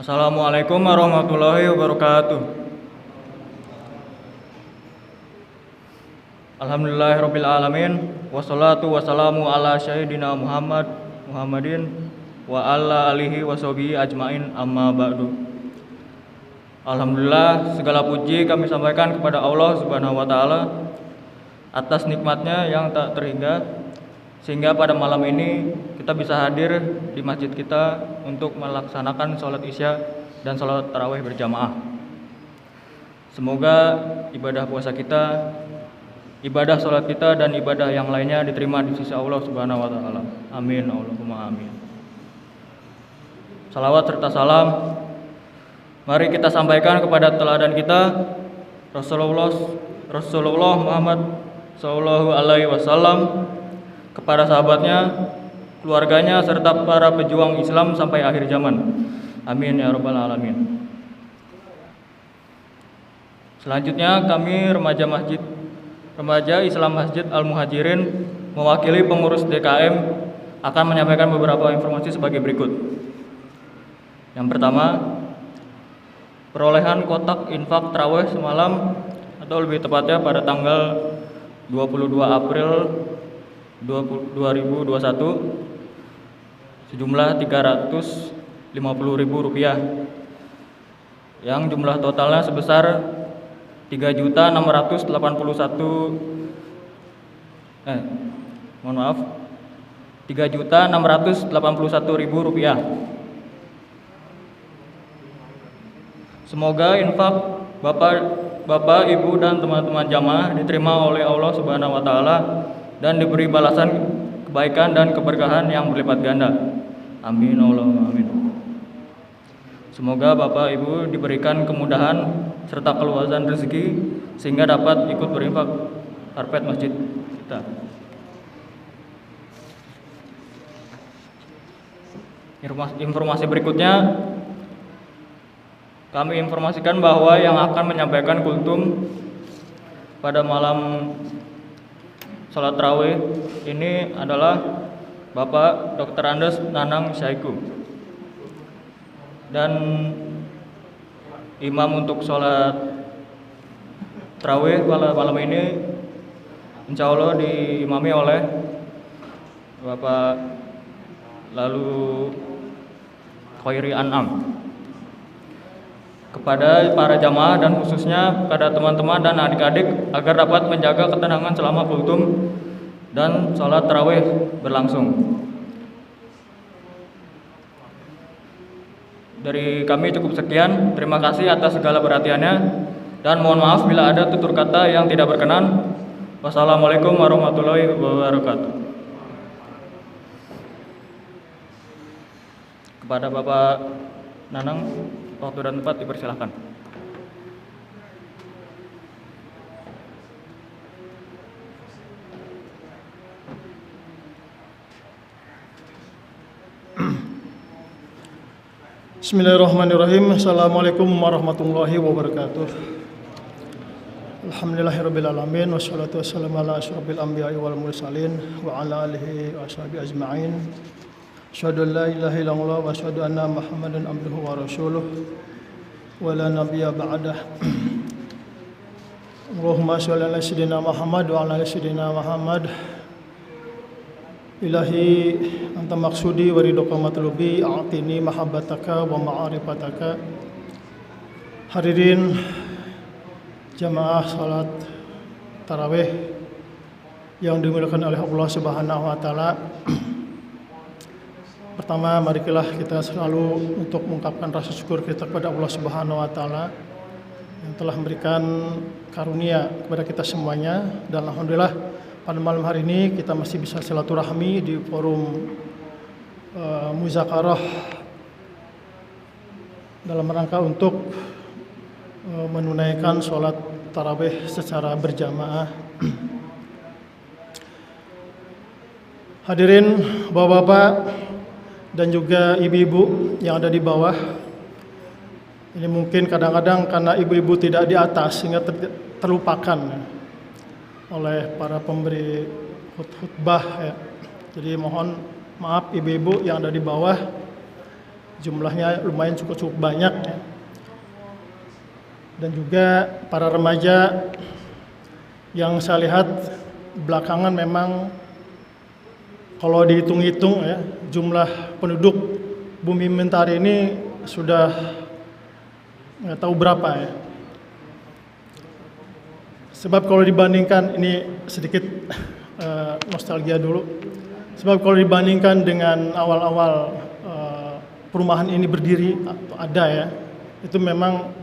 Assalamualaikum warahmatullahi wabarakatuh. Alhamdulillahirabbil alamin wassalatu wassalamu ala sayyidina Muhammadin wa ala alihi washabihi ajmain amma ba'du. Alhamdulillah, segala puji kami sampaikan kepada Allah Subhanahu wa taala atas nikmatnya yang tak terhingga, sehingga pada malam ini kita bisa hadir di masjid kita untuk melaksanakan sholat isya dan sholat tarawih berjamaah. Semoga ibadah puasa kita, ibadah sholat kita, dan ibadah yang lainnya diterima di sisi Allah Subhanahu wa taala. Amin, Allahumma amin. Salawat serta salam mari kita sampaikan kepada teladan kita Rasulullah Muhammad sallallahu alaihi wasallam, kepada sahabatnya, keluarganya, serta para pejuang Islam sampai akhir zaman. Amin ya rabbal alamin. Selanjutnya kami remaja Islam Masjid Al-Muhajirin mewakili pengurus DKM akan menyampaikan beberapa informasi sebagai berikut. Yang pertama, perolehan kotak infak tarawih semalam, atau lebih tepatnya pada tanggal 22 April 2021 sejumlah Rp350.000, yang jumlah totalnya sebesar Rp3.681.000. Semoga infak Bapak, Ibu, dan teman-teman jamaah diterima oleh Allah Subhanahu wa taala dan diberi balasan kebaikan dan keberkahan yang berlipat ganda. Amin, Allahumma amin. Semoga Bapak Ibu diberikan kemudahan serta keluasan rezeki sehingga dapat ikut berinfak karpet masjid kita. Informasi berikutnya, kami informasikan bahwa yang akan menyampaikan kultum pada malam sholat tarawih ini adalah Bapak Dr. Andes Nanang Syaiku, dan imam untuk sholat tarawih pada malam ini insya Allah diimami oleh Bapak Lalu Khairi An'am. Kepada para jamaah dan khususnya kepada teman-teman dan adik-adik agar dapat menjaga ketenangan selama kultum dan sholat tarawih berlangsung. Dari kami cukup sekian. Terima kasih atas segala perhatiannya dan mohon maaf bila ada tutur kata yang tidak berkenan. Wassalamualaikum warahmatullahi wabarakatuh. Kepada Bapak Nanang, waktu dan tempat dipersilakan. Bismillahirrahmanirrahim. Assalamualaikum warahmatullahi wabarakatuh. Alhamdulillahirabbil alamin wassalatu wassalamu ala asyrofil anbiya'i wal mursalin wa ala alihi washabihi ajma'in. Asyhadu an la ilaha illallah wa asyhadu anna Muhammadan abduhu wa rasuluh wa la nabiyya ba'dah. Allahumma shalli ala sayyidina Muhammad wa ala ali sayyidina Muhammad. Ilahi anta maksudi wa ridhoka matlubi a'tini mahabbataka wa ma'rifataka. Hadirin jamaah salat tarawih yang dimuliakan oleh Allah Subhanahu wa taala. Pertama, marilah kita selalu untuk mengungkapkan rasa syukur kita kepada Allah Subhanahu wa taala yang telah memberikan karunia kepada kita semuanya, dan alhamdulillah pada malam hari ini kita masih bisa silaturahmi di forum muzakarah dalam rangka untuk menunaikan sholat tarawih secara berjamaah. Hadirin bapak-bapak dan juga ibu-ibu yang ada di bawah, ini mungkin kadang-kadang karena ibu-ibu tidak di atas sehingga terlupakan oleh para pemberi khutbah ya. Jadi mohon maaf ibu-ibu yang ada di bawah jumlahnya lumayan cukup banyak ya. Dan juga para remaja yang saya lihat belakangan memang kalau dihitung-hitung ya, jumlah penduduk Bumi Mentari ini sudah nggak tahu berapa ya. Sebab kalau dibandingkan, ini sedikit nostalgia dulu. Sebab kalau dibandingkan dengan awal-awal perumahan ini berdiri atau ada ya, itu memang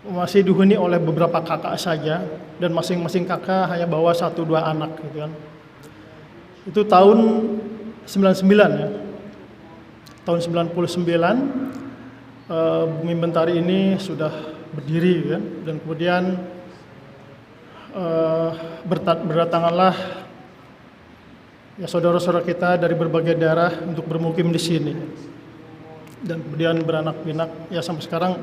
masih dihuni oleh beberapa kakak saja, dan masing-masing kakak hanya bawa 1-2 anak gitu kan. Itu tahun 99 ya. Tahun 99 Bumi Mentari ini sudah berdiri kan, dan kemudian berdatanganlah ya saudara-saudara kita dari berbagai daerah untuk bermukim di sini. Dan kemudian beranak pinak ya sampai sekarang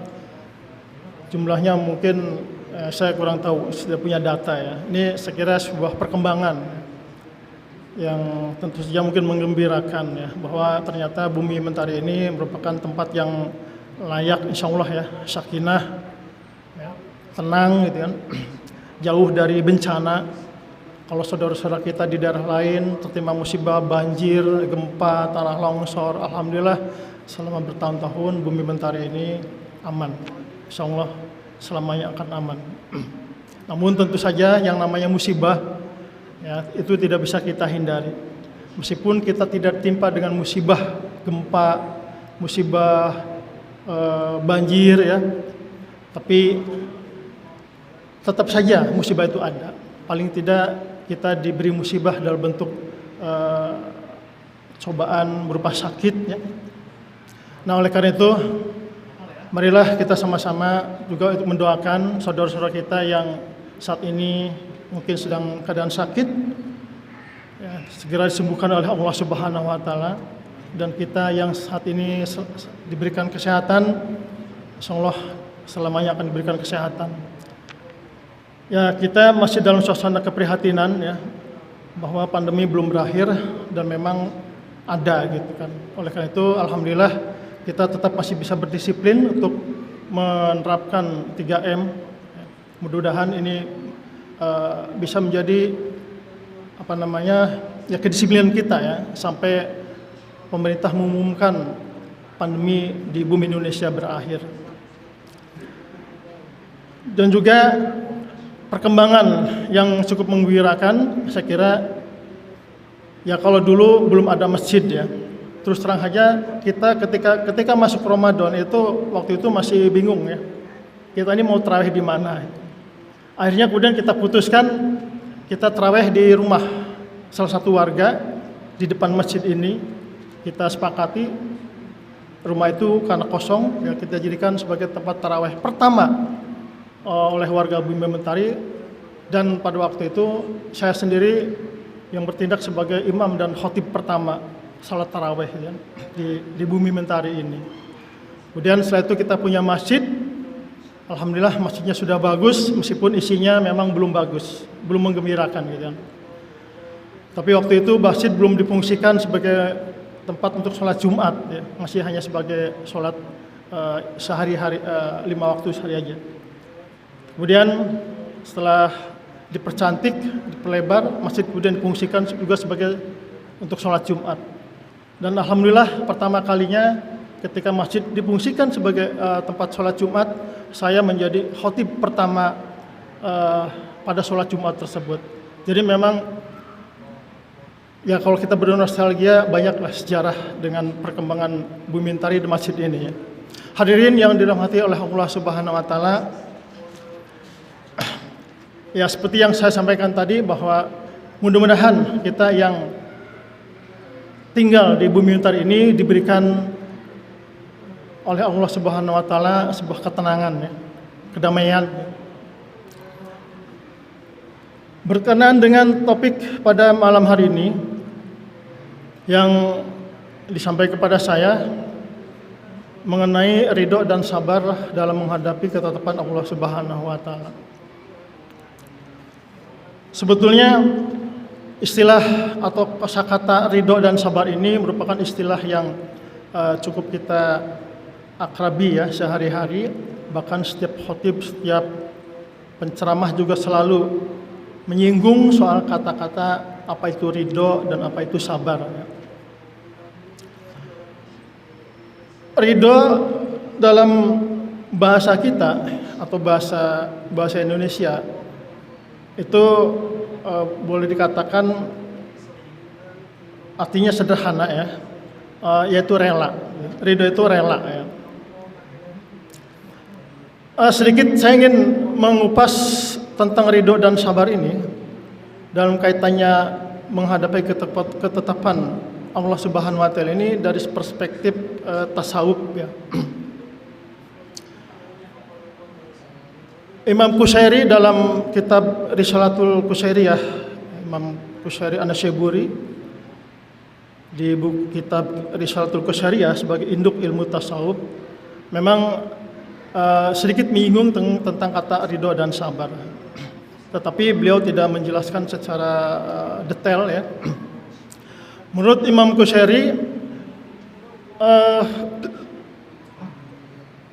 jumlahnya mungkin saya kurang tahu, sudah punya data ya. Ini saya kira sebuah perkembangan yang tentu saja mungkin menggembirakan ya, bahwa ternyata Bumi Mentari ini merupakan tempat yang layak insya Allah ya, sakinah, ya, tenang gitu kan, jauh dari bencana. Kalau saudara-saudara kita di daerah lain tertimpa musibah banjir, gempa, tanah longsor, alhamdulillah selama bertahun-tahun Bumi Mentari ini aman. Insya Allah selamanya akan aman. Namun tentu saja yang namanya musibah ya, itu tidak bisa kita hindari. Meskipun kita tidak timpa dengan musibah gempa, musibah banjir ya, tapi tetap saja musibah itu ada. Paling tidak kita diberi musibah dalam bentuk cobaan berupa sakit ya. Nah oleh karena itu, marilah kita sama-sama juga untuk mendoakan saudara-saudara kita yang saat ini mungkin sedang keadaan sakit, ya, segera disembuhkan oleh Allah Subhanahu wa Ta'ala. Dan kita yang saat ini diberikan kesehatan, insyaallah selamanya akan diberikan kesehatan. Ya, kita masih dalam suasana keprihatinan ya, bahwa pandemi belum berakhir dan memang ada gitu kan. Oleh karena itu, alhamdulillah kita tetap masih bisa berdisiplin untuk menerapkan 3M. Mudah-mudahan ini bisa menjadi ya kedisiplinan kita ya, sampai pemerintah mengumumkan pandemi di bumi Indonesia berakhir. Dan juga perkembangan yang cukup menggembirakan, saya kira ya, kalau dulu belum ada masjid ya, terus terang saja kita ketika masuk Ramadan itu waktu itu masih bingung ya, kita ini mau tarawih di mana. Akhirnya kemudian kita putuskan kita tarawih di rumah salah satu warga di depan masjid ini. Kita sepakati rumah itu karena kosong ya, kita jadikan sebagai tempat tarawih pertama oleh warga Bumi Mentari. Dan pada waktu itu saya sendiri yang bertindak sebagai imam dan khotib pertama salat tarawih ya, di Bumi Mentari ini. Kemudian setelah itu kita punya masjid. Alhamdulillah masjidnya sudah bagus, meskipun isinya memang belum bagus, belum menggembirakan gitu kan. Tapi waktu itu masjid belum difungsikan sebagai tempat untuk sholat Jumat ya, masih hanya sebagai sholat sehari-hari 5 waktu sehari aja. Kemudian setelah dipercantik, diperlebar, masjid kemudian difungsikan juga sebagai untuk sholat Jumat. Dan alhamdulillah pertama kalinya ketika masjid difungsikan sebagai tempat sholat Jumat, saya menjadi khotib pertama pada sholat Jumat tersebut. Jadi memang ya, kalau kita bernostalgia, banyaklah sejarah dengan perkembangan Bumi Mentari di masjid ini ya. Hadirin yang dirahmati oleh Allah Subhanahu wa Ta'ala, ya seperti yang saya sampaikan tadi, bahwa mudah-mudahan kita yang tinggal di Bumi Mentari ini diberikan oleh Allah Subhanahu wa Ta'ala sebuah ketenangan ya, kedamaian. Berkenaan dengan topik pada malam hari ini yang disampaikan kepada saya mengenai ridho dan sabar dalam menghadapi ketetapan Allah Subhanahu wa Ta'ala. Sebetulnya istilah atau kosakata ridho dan sabar ini merupakan istilah yang cukup kita akrabi ya sehari-hari, bahkan setiap khotib, setiap penceramah juga selalu menyinggung soal kata-kata apa itu ridho dan apa itu sabar. Ridho dalam bahasa kita atau bahasa Indonesia itu boleh dikatakan artinya sederhana ya, yaitu rela. Ridho itu rela ya. Sedikit saya ingin mengupas tentang ridho dan sabar ini dalam kaitannya menghadapi ketetapan Allah Subhanahu wa taala ini dari perspektif tasawuf ya. Imam Qushairi dalam kitab Risalatul Qushairiyah, Imam Qushairi An-Nasyaburi di buku kitab Risalatul Qushairiyah sebagai induk ilmu tasawuf memang sedikit menyinggung tentang kata ridho dan sabar. Tetapi beliau tidak menjelaskan secara detail ya. Menurut Imam Qushairi,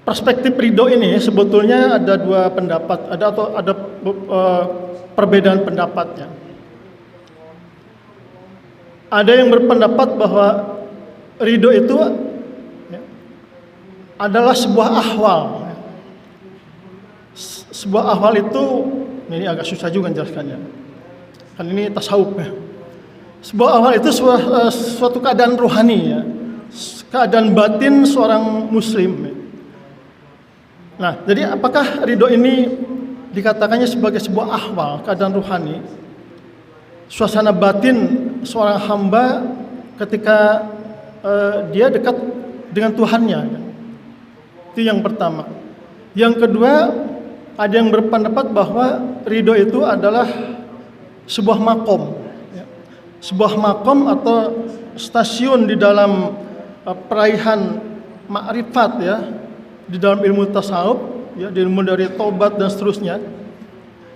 perspektif ridho ini sebetulnya ada dua pendapat, ada perbedaan pendapatnya. Ada yang berpendapat bahwa ridho itu ya, adalah sebuah ahwal. Sebuah ahwal itu ini agak susah juga menjelaskannya. Kan ini tasawuf ya. Sebuah ahwal itu suatu keadaan rohani ya, keadaan batin seorang muslim. Ya. Nah, jadi apakah ridho ini dikatakannya sebagai sebuah ahwal, keadaan rohani, suasana batin seorang hamba ketika dia dekat dengan Tuhannya? Itu yang pertama. Yang kedua, ada yang berpendapat bahwa ridho itu adalah sebuah makom, ya. Sebuah makom atau stasiun di dalam peraihan makrifat ya. Di dalam ilmu tasawuf, ya, di ilmu dari taubat dan seterusnya.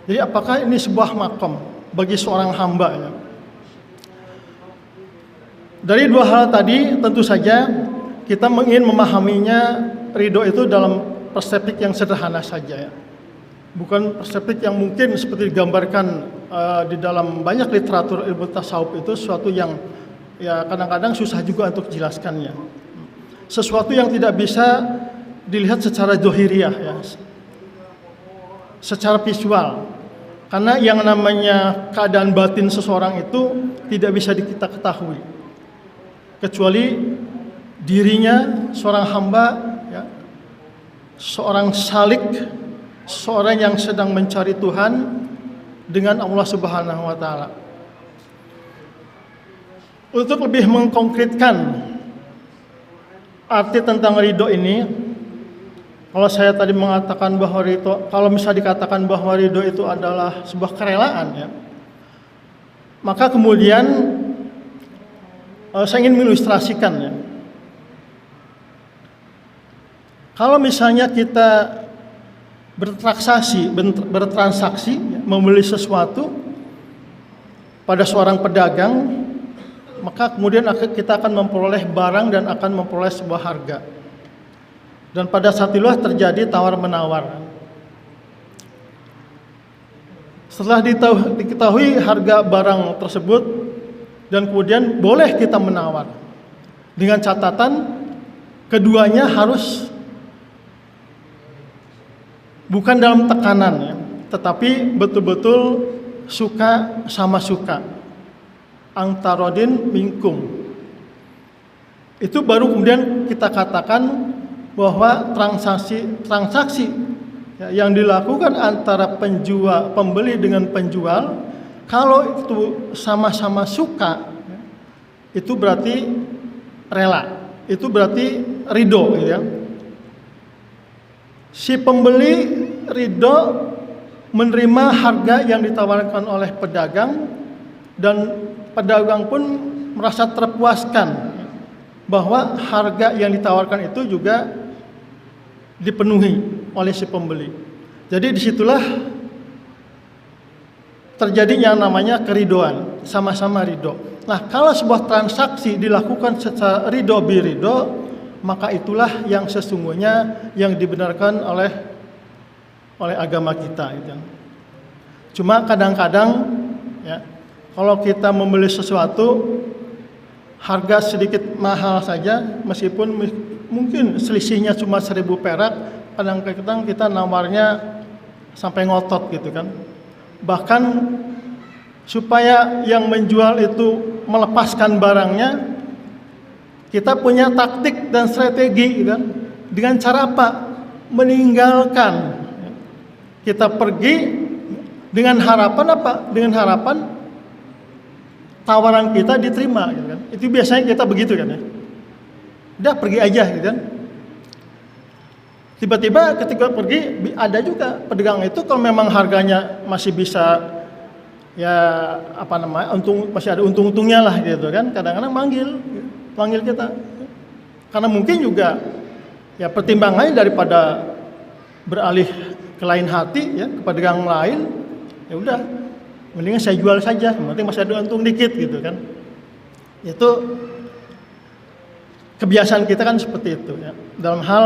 Jadi apakah ini sebuah makom bagi seorang hamba? Ya? Dari dua hal tadi, tentu saja kita ingin memahaminya ridho itu dalam perspektif yang sederhana saja, ya. Bukan perspektif yang mungkin seperti digambarkan di dalam banyak literatur ilmu tasawuf itu sesuatu yang ya kadang-kadang susah juga untuk dijelaskannya. Sesuatu yang tidak bisa dilihat secara dohiriyah ya, secara visual, karena yang namanya keadaan batin seseorang itu tidak bisa kita ketahui kecuali dirinya seorang hamba ya, seorang salik, seorang yang sedang mencari Tuhan dengan Allah Subhanahu wa taala. Untuk lebih mengkonkretkan arti tentang ridho ini, kalau saya tadi mengatakan bahwa ridho, kalau misalnya dikatakan bahwa ridho itu adalah sebuah kerelaan ya, maka kemudian saya ingin mengilustrasikan ya. Kalau misalnya kita bertransaksi ya, membeli sesuatu pada seorang pedagang, maka kemudian kita akan memperoleh barang dan akan memperoleh sebuah harga. Dan pada saat itulah terjadi tawar-menawar. Setelah diketahui harga barang tersebut dan kemudian boleh kita menawar, dengan catatan keduanya harus bukan dalam tekanan ya, tetapi betul-betul suka sama suka, angtarodin minkum. Itu baru kemudian kita katakan bahwa transaksi ya, yang dilakukan antara pembeli dengan penjual, kalau itu sama-sama suka ya, itu berarti rela, itu berarti ridho ya. Si pembeli ridho menerima harga yang ditawarkan oleh pedagang, dan pedagang pun merasa terpuaskan bahwa harga yang ditawarkan itu juga dipenuhi oleh si pembeli. Jadi disitulah terjadi yang namanya keridoan, sama-sama ridho. Nah, kalau sebuah transaksi dilakukan secara ridho birido, maka itulah yang sesungguhnya yang dibenarkan oleh agama kita gitu. Cuma kadang-kadang ya, kalau kita membeli sesuatu harga sedikit mahal saja, meskipun mungkin selisihnya cuma 1.000 perak, kadang-kadang kita nawarnya sampai ngotot gitu kan. Bahkan supaya yang menjual itu melepaskan barangnya, kita punya taktik dan strategi gitu kan. Dengan cara apa? Meninggalkan. Kita pergi dengan harapan apa? Dengan harapan tawaran kita diterima gitu kan. Itu biasanya kita begitu kan ya. Udah pergi aja gitu kan. Tiba-tiba ketika pergi ada juga pedagang itu kalau memang harganya masih bisa ya masih ada untung-untungnya lah gitu kan. Kadang-kadang manggil kita. Karena mungkin juga ya pertimbangannya daripada beralih ke lain hati ya ke pedagang lain, ya udah mendingan saya jual saja, yang penting masih ada untung dikit gitu kan. Itu kebiasaan kita kan seperti itu ya dalam hal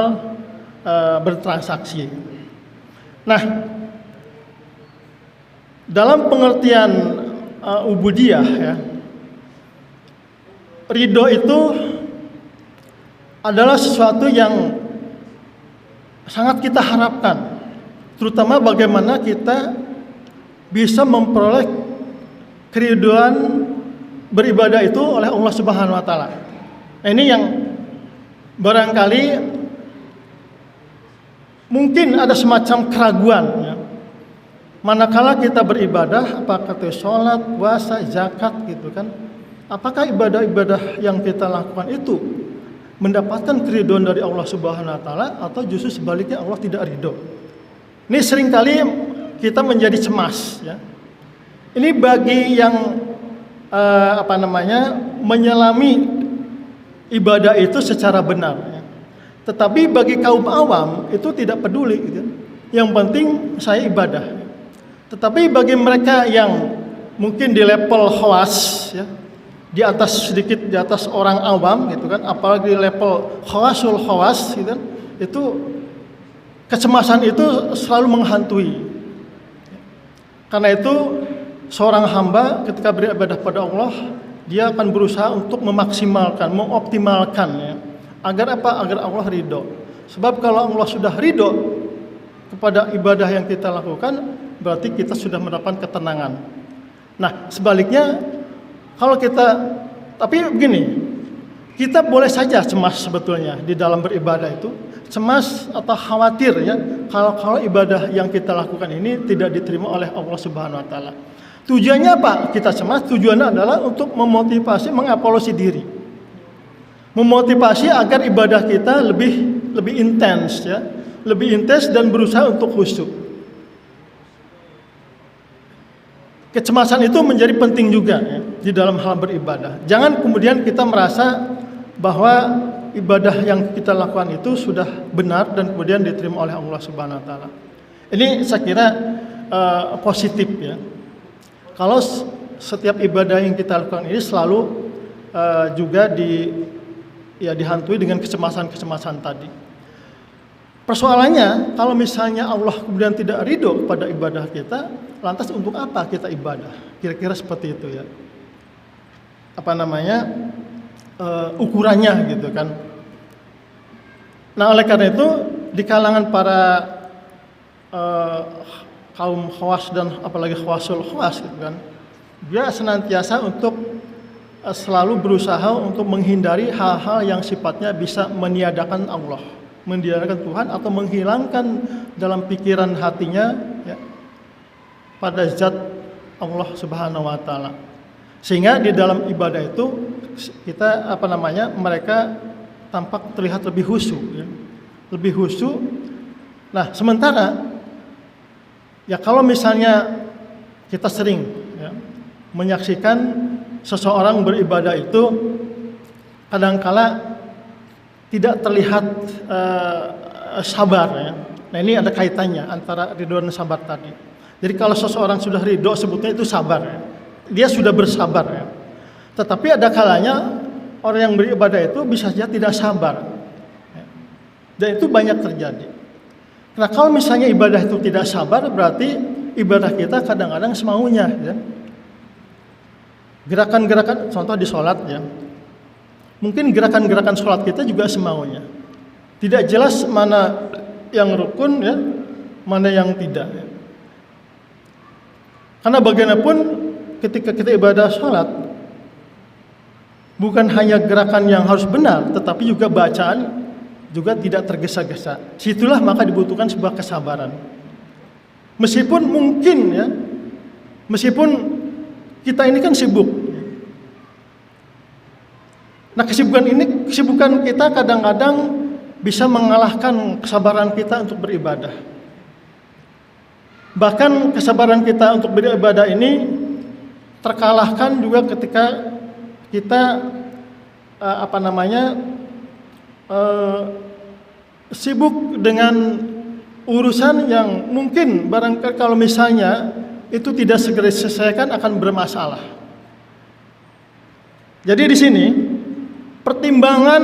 bertransaksi. Nah, dalam pengertian ubudiyah ya, ridho itu adalah sesuatu yang sangat kita harapkan, terutama bagaimana kita bisa memperoleh keriduan beribadah itu oleh Allah Subhanahu wa taala. Nah, ini yang barangkali mungkin ada semacam keraguan ya. Manakala kita beribadah, apakah itu sholat, puasa, zakat gitu kan. Apakah ibadah-ibadah yang kita lakukan itu mendapatkan keriduan dari Allah Subhanahu wa taala atau justru sebaliknya Allah tidak ridho. Ini seringkali kita menjadi cemas ya. Ini bagi yang menyelami ibadah itu secara benar ya. Tetapi bagi kaum awam itu tidak peduli gitu. Yang penting saya ibadah. Tetapi bagi mereka yang mungkin di level khawas ya, di atas sedikit di atas orang awam gitu kan, apalagi di level khawasul khawas gitu kan, itu kecemasan itu selalu menghantui. Karena itu seorang hamba ketika beribadah pada Allah, dia akan berusaha untuk memaksimalkan, mengoptimalkan ya. Agar apa? Agar Allah ridho. Sebab kalau Allah sudah ridho kepada ibadah yang kita lakukan, berarti kita sudah mendapat ketenangan. Nah, sebaliknya kalau tapi begini, kita boleh saja cemas sebetulnya di dalam beribadah itu, cemas atau khawatir ya, kalau ibadah yang kita lakukan ini tidak diterima oleh Allah Subhanahu wa taala. Tujuannya apa? Kita cemas, tujuannya adalah untuk memotivasi, mengevaluasi diri. Memotivasi agar ibadah kita lebih intens ya, lebih intens dan berusaha untuk khusyuk. Kecemasan itu menjadi penting juga ya, di dalam hal beribadah. Jangan kemudian kita merasa bahwa ibadah yang kita lakukan itu sudah benar dan kemudian diterima oleh Allah Subhanahu wa taala. Ini saya kira positif ya. Kalau setiap ibadah yang kita lakukan ini selalu juga dihantui dengan kecemasan-kecemasan tadi. Persoalannya, kalau misalnya Allah kemudian tidak ridho pada ibadah kita, lantas untuk apa kita ibadah? Kira-kira seperti itu ya. Ukurannya gitu kan. Nah, oleh karena itu di kalangan para kaum khawas dan apalagi khawasul khawas gitu kan, dia senantiasa untuk selalu berusaha untuk menghindari hal-hal yang sifatnya bisa meniadakan Allah, meniadakan Tuhan atau menghilangkan dalam pikiran hatinya ya, pada zat Allah Subhanahu wa taala. Sehingga di dalam ibadah itu kita mereka tampak terlihat lebih khusyuk ya. Lebih khusyuk. Nah, sementara ya kalau misalnya kita sering ya, menyaksikan seseorang beribadah itu kadangkala tidak terlihat sabar ya. Nah, ini ada kaitannya antara ridho dan sabar tadi. Jadi kalau seseorang sudah ridho sebutnya itu sabar ya. Dia sudah bersabar ya. Tetapi ada kalanya orang yang beribadah itu bisa saja tidak sabar. Dan itu banyak terjadi. Nah, kalau misalnya ibadah itu tidak sabar, berarti ibadah kita kadang-kadang semaunya, ya. Gerakan-gerakan, contoh di sholat, ya. Mungkin gerakan-gerakan sholat kita juga semaunya. Tidak jelas mana yang rukun, ya, mana yang tidak. Ya. Karena bagaimanapun ketika kita ibadah sholat, bukan hanya gerakan yang harus benar, tetapi juga bacaan juga tidak tergesa-gesa. Situlah maka dibutuhkan sebuah kesabaran. Meskipun mungkin, ya, meskipun kita ini kan sibuk. Nah, kesibukan kita kadang-kadang bisa mengalahkan kesabaran kita untuk beribadah. Bahkan kesabaran kita untuk beribadah ini terkalahkan juga ketika kita sibuk dengan urusan yang mungkin barangkali kalau misalnya itu tidak segera diselesaikan akan bermasalah. Jadi di sini pertimbangan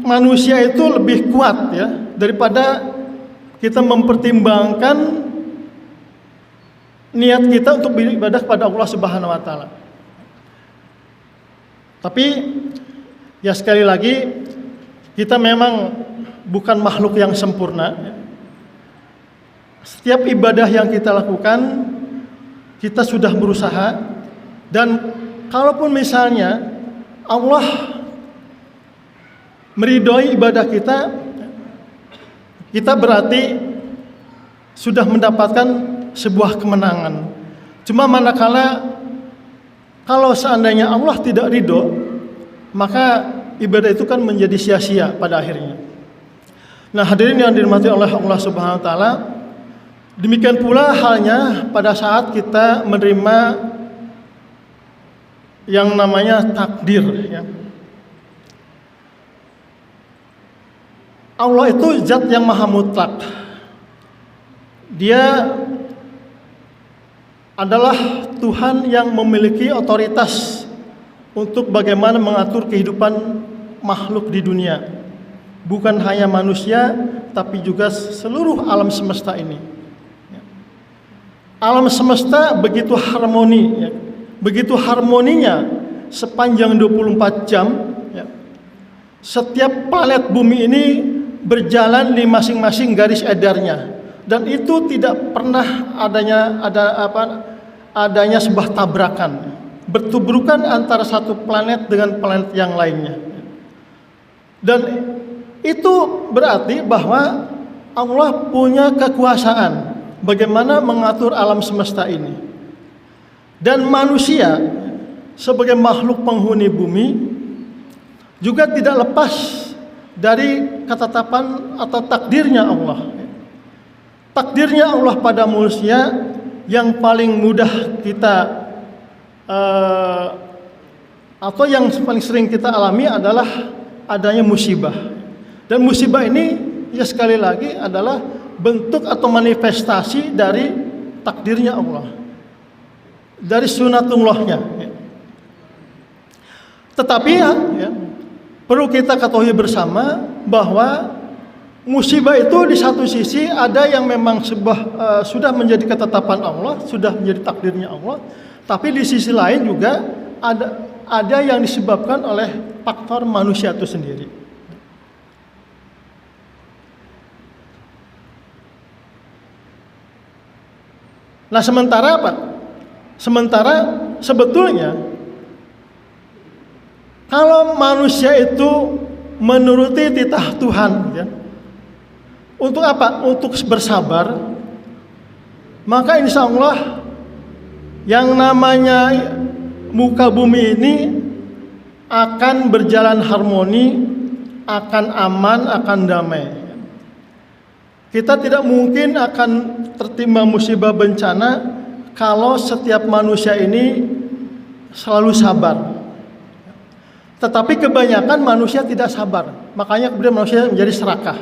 manusia itu lebih kuat, ya, daripada kita mempertimbangkan niat kita untuk beribadah kepada Allah Subhanahu wa taala. Tapi ya sekali lagi kita memang bukan makhluk yang sempurna. Setiap ibadah yang kita lakukan kita sudah berusaha, dan kalaupun misalnya Allah meridhoi ibadah kita, kita berarti sudah mendapatkan sebuah kemenangan. Cuma manakala kalau seandainya Allah tidak ridho, maka ibadah itu kan menjadi sia-sia pada akhirnya. Nah, hadirin yang dirahmati oleh Allah Subhanahu wa taala, demikian pula halnya pada saat kita menerima yang namanya takdir, ya. Allah itu zat yang maha mutlak. Dia adalah Tuhan yang memiliki otoritas untuk bagaimana mengatur kehidupan makhluk di dunia. Bukan hanya manusia, tapi juga seluruh alam semesta ini. Alam semesta begitu harmoni, ya. Begitu harmoninya sepanjang 24 jam, ya. Setiap planet bumi ini berjalan di masing-masing garis edarnya, dan itu tidak pernah adanya sebuah tabrakan, bertubrukan antara satu planet dengan planet yang lainnya. Dan itu berarti bahwa Allah punya kekuasaan bagaimana mengatur alam semesta ini. Dan manusia sebagai makhluk penghuni bumi juga tidak lepas dari ketetapan atau takdirnya Allah. Takdirnya Allah pada manusia yang paling mudah kita atau yang paling sering kita alami adalah adanya musibah. Dan musibah ini ya sekali lagi adalah bentuk atau manifestasi dari takdirnya Allah, dari sunatullahnya. Tetapi ya, perlu kita ketahui bersama bahwa musibah itu di satu sisi ada yang memang sudah menjadi ketetapan Allah, sudah menjadi takdirnya Allah, tapi di sisi lain juga ada yang disebabkan oleh faktor manusia itu sendiri. Nah, sementara apa? Sementara sebetulnya kalau manusia itu menuruti titah Tuhan, ya, untuk apa? Untuk bersabar, maka insya Allah yang namanya muka bumi ini akan berjalan harmoni, akan aman, akan damai. Kita tidak mungkin akan tertimpa musibah bencana kalau setiap manusia ini selalu sabar. Tetapi kebanyakan manusia tidak sabar, makanya kemudian manusia menjadi serakah.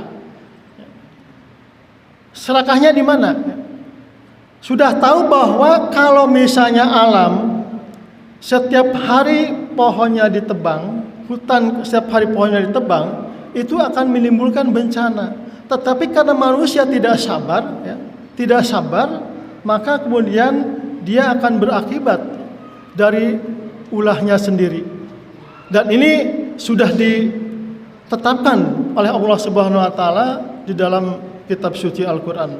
Serakahnya di mana? Sudah tahu bahwa kalau misalnya alam setiap hari pohonnya ditebang, hutan setiap hari pohonnya ditebang, itu akan menimbulkan bencana. Tetapi karena manusia tidak sabar, ya, tidak sabar, maka kemudian dia akan berakibat dari ulahnya sendiri. Dan ini sudah ditetapkan oleh Allah Subhanahu wa taala di dalam kitab suci Al-Qur'an.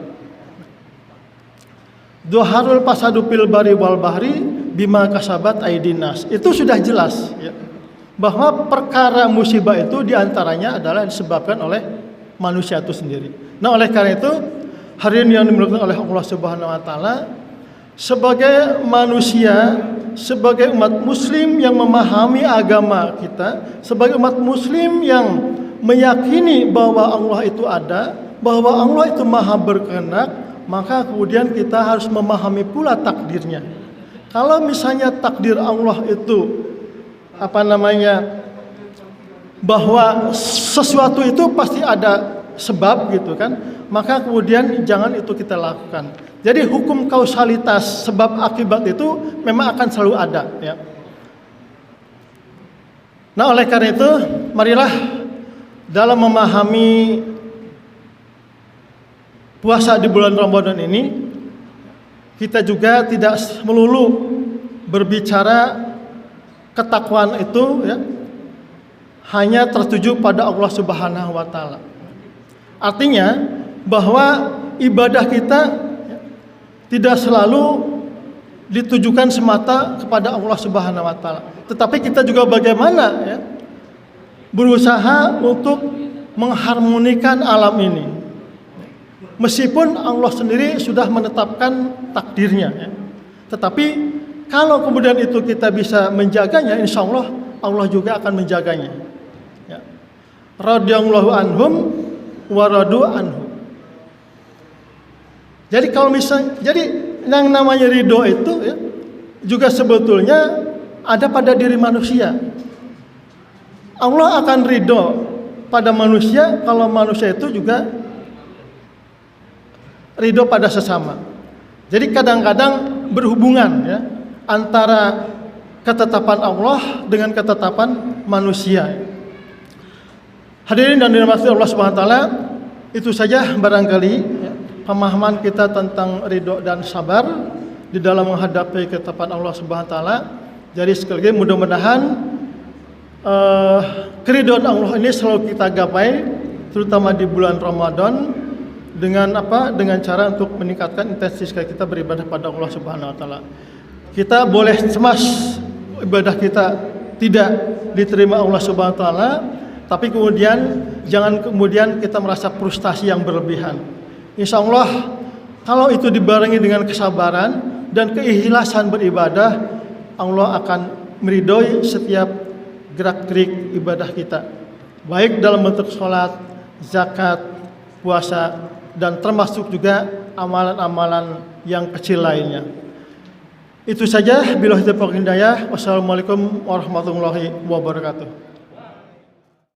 Doharul fasadu fil bari wal bahri bima kasabat aydin nas. Itu sudah jelas, ya, bahwa perkara musibah itu diantaranya adalah disebabkan oleh manusia itu sendiri. Nah, oleh karena itu hari ini yang dimuliakan oleh Allah Subhanahu wa taala, sebagai manusia, sebagai umat muslim yang memahami agama kita, sebagai umat muslim yang meyakini bahwa Allah itu ada, bahwa Allah itu maha berkehendak, maka kemudian kita harus memahami pula takdirnya. Kalau misalnya takdir Allah itu bahwa sesuatu itu pasti ada sebab gitu kan, maka kemudian jangan itu kita lakukan. Jadi hukum kausalitas sebab akibat itu memang akan selalu ada, ya. Nah, oleh karena itu marilah dalam memahami puasa di bulan Ramadan ini, kita juga tidak melulu berbicara ketakwaan itu, ya, hanya tertuju pada Allah Subhanahu wa taala. Artinya bahwa ibadah kita, ya, tidak selalu ditujukan semata kepada Allah Subhanahu wa taala, tetapi kita juga bagaimana, ya, berusaha untuk mengharmonikan alam ini. Meskipun Allah sendiri sudah menetapkan takdirnya, ya, tetapi kalau kemudian itu kita bisa menjaganya, insya Allah Allah juga akan menjaganya. Ya. Radhiyallahu anhum wa radu anhu. Jadi kalau misalnya, jadi yang namanya ridho itu, ya, juga sebetulnya ada pada diri manusia. Allah akan ridho pada manusia kalau manusia itu juga ridho pada sesama. Jadi kadang-kadang berhubungan, ya, antara ketetapan Allah dengan ketetapan manusia. Hadirin dan dirahmati Allah Subhanahu wa taala, itu saja barangkali, ya, pemahaman kita tentang ridho dan sabar di dalam menghadapi ketetapan Allah Subhanahu wa taala. Jadi sekali lagi mudah-mudahan keridhaan Allah ini selalu kita gapai, terutama di bulan Ramadan, dengan dengan cara untuk meningkatkan intensitas kita beribadah pada Allah Subhanahu wa taala. Kita boleh cemas ibadah kita tidak diterima Allah Subhanahu wa taala, tapi kemudian jangan kemudian kita merasa frustasi yang berlebihan. Insya Allah kalau itu dibarengi dengan kesabaran dan keikhlasan beribadah, Allah akan meridhoi setiap gerak-gerik ibadah kita, baik dalam bentuk sholat, zakat, puasa, dan termasuk juga amalan-amalan yang kecil lainnya. Itu saja. Billahi taufiq wal hidayah. Wassalamualaikum warahmatullahi wabarakatuh.